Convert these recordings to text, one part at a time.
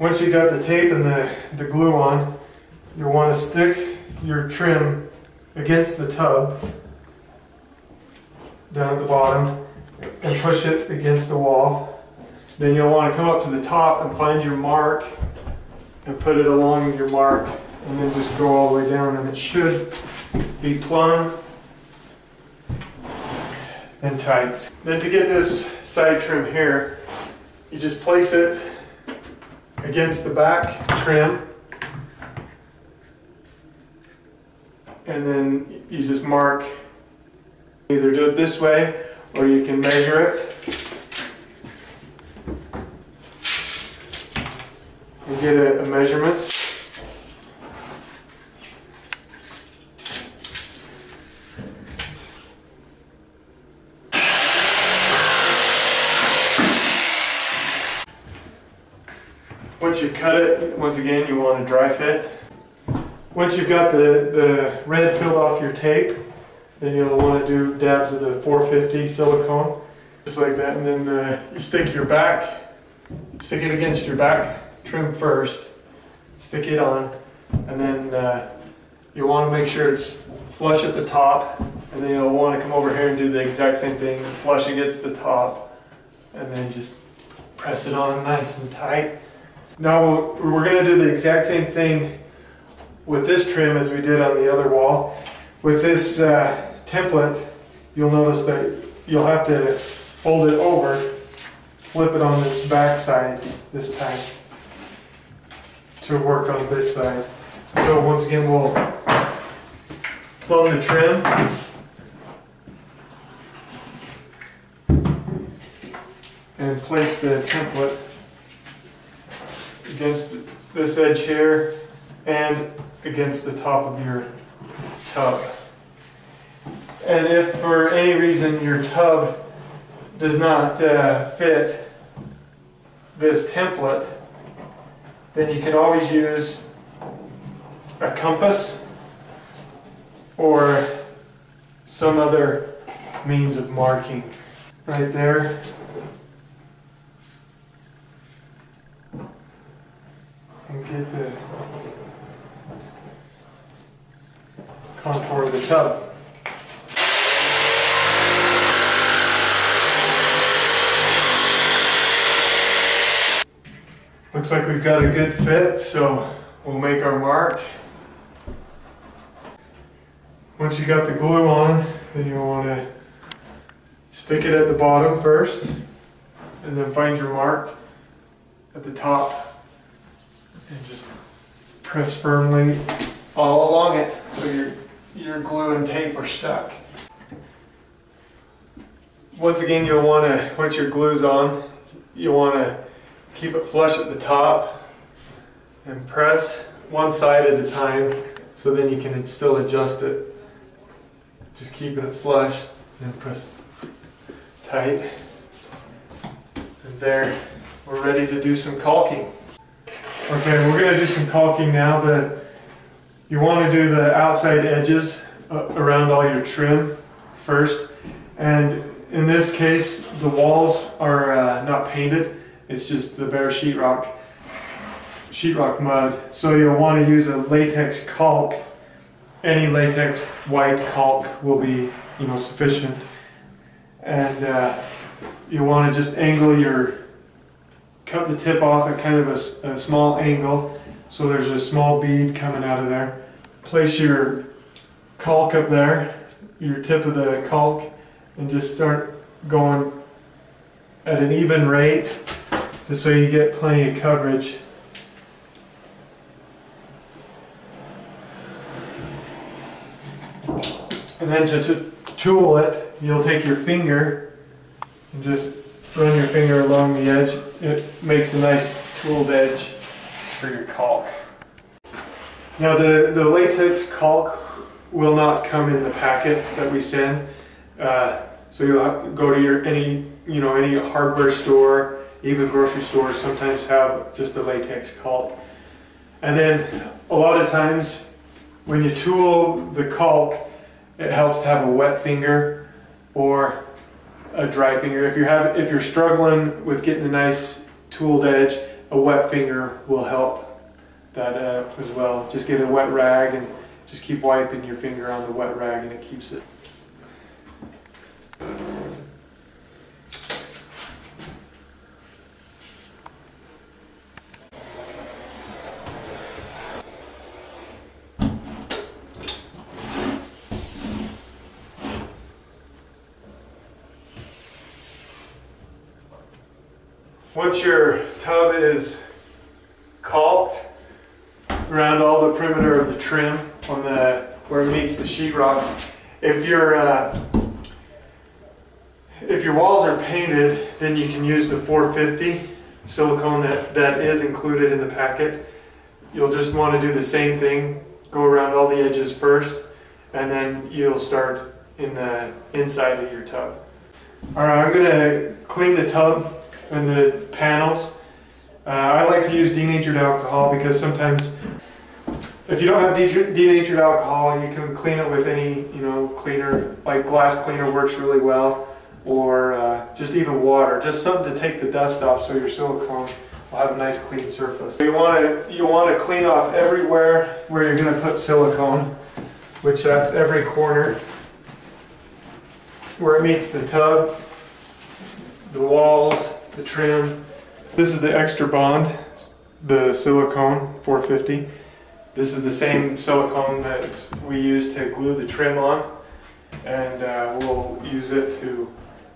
Once you got the tape and the glue on, you'll want to stick your trim against the tub down at the bottom and push it against the wall. Then you'll want to come up to the top and find your mark and put it along your mark, and then just go all the way down, and it should be plumb and tight. Then to get this side trim here, you just place it against the back trim, and then you just mark. Either do it this way or you can measure it and get a measurement. Once you cut it, once again you want to dry fit. Once you've got the red peeled off your tape, then you'll want to do dabs of the 450 silicone, just like that, and then you stick it against your back trim first, stick it on, and then you'll want to make sure it's flush at the top, and then you'll want to come over here and do the exact same thing, flush against the top, and then just press it on nice and tight. Now we're going to do the exact same thing with this trim as we did on the other wall. With this template, you'll notice that you'll have to fold it over, flip it on its back side this time to work on this side. So once again, we'll plumb the trim and place the template against this edge here and against the top of your tub. And if for any reason your tub does not fit this template, then you can always use a compass or some other means of marking. Right there. And get the contour of the tub. Looks like we've got a good fit, so we'll make our mark. Once you got the glue on, then you'll want to stick it at the bottom first, and then find your mark at the top, and just press firmly all along it so your glue and tape are stuck. Once again, you'll want to, once your glue's on, you'll want to keep it flush at the top and press one side at a time, so then you can still adjust it. Just keeping it flush and press tight. And there, we're ready to do some caulking. Okay, we're going to do some caulking now. You want to do the outside edges around all your trim first, and in this case the walls are not painted, it's just the bare sheetrock mud. So you'll want to use a latex caulk. Any latex white caulk will be sufficient, and you want to just cut the tip off at kind of a small angle, so there's a small bead coming out of there. Place your caulk up there, your tip of the caulk, and just start going at an even rate, just so you get plenty of coverage. And then to tool it, you'll take your finger and just run your finger along the edge. It makes a nice tooled edge for your caulk. Now the latex caulk will not come in the packet that we send. So you'll have to go to any hardware store, even grocery stores sometimes have just a latex caulk. And then a lot of times when you tool the caulk, it helps to have a wet finger or a dry finger. If you're struggling with getting a nice tooled edge, a wet finger will help that as well. Just get a wet rag and just keep wiping your finger on the wet rag and it keeps it. Once your tub is caulked around all the perimeter of the trim on the where it meets the sheetrock, if your walls are painted, then you can use the 450 silicone that is included in the packet. You'll just want to do the same thing, go around all the edges first, and then you'll start in the inside of your tub. Alright, I'm going to clean the tub and the panels. I like to use denatured alcohol because sometimes if you don't have denatured alcohol, you can clean it with any cleaner, like glass cleaner works really well, or just even water, just something to take the dust off so your silicone will have a nice clean surface. You want to clean off everywhere where you're going to put silicone, which that's every corner where it meets the tub, the walls, the trim. This is the extra bond, the silicone 450. This is the same silicone that we use to glue the trim on, and we'll use it to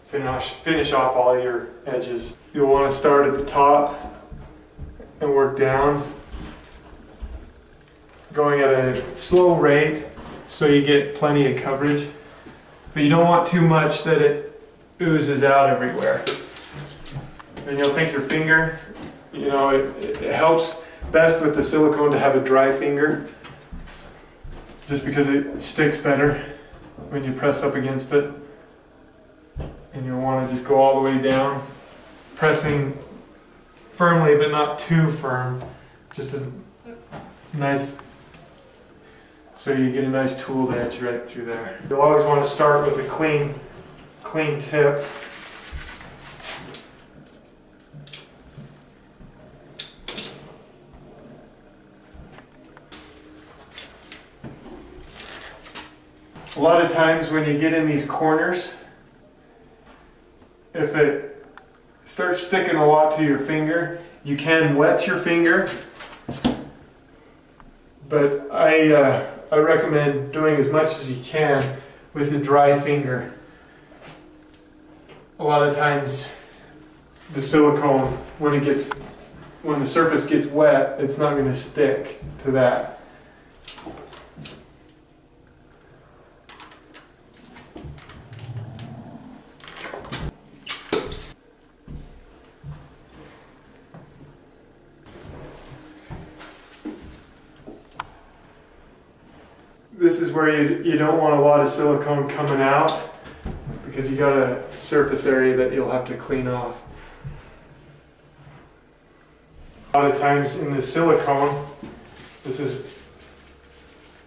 finish off all your edges. You'll want to start at the top and work down, going at a slow rate so you get plenty of coverage, but you don't want too much that it oozes out everywhere. And you'll take your finger, it helps best with the silicone to have a dry finger, just because it sticks better when you press up against it. And you'll want to just go all the way down, pressing firmly but not too firm, just a nice, so you get a nice tooled edge right through there. You'll always want to start with a clean tip. A lot of times when you get in these corners, if it starts sticking a lot to your finger, you can wet your finger, but I recommend doing as much as you can with a dry finger. A lot of times the silicone, when the surface gets wet, it's not going to stick to that. This is where you don't want a lot of silicone coming out, because you got a surface area that you'll have to clean off. A lot of times in the silicone,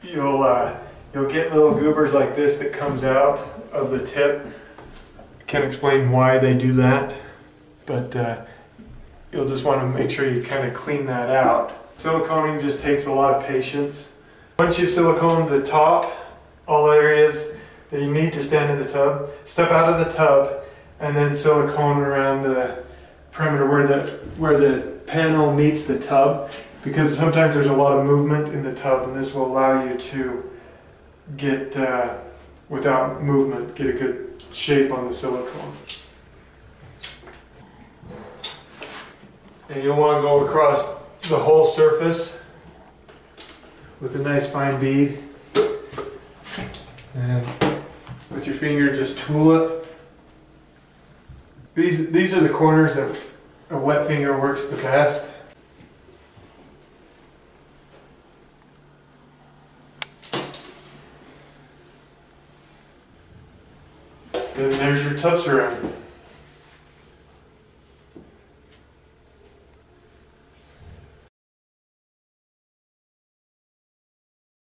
you'll get little goobers like this that comes out of the tip. I can't explain why they do that, but you'll just want to make sure you kind of clean that out. Siliconing just takes a lot of patience. Once you've siliconed the top, all areas that you need to stand in the tub, step out of the tub and then silicone around the perimeter where the panel meets the tub, because sometimes there's a lot of movement in the tub, and this will allow you to get, without movement, get a good shape on the silicone. And you'll want to go across the whole surface with a nice fine bead, and with your finger just tool it. These are the corners that a wet finger works the best. Then there's your tub surround.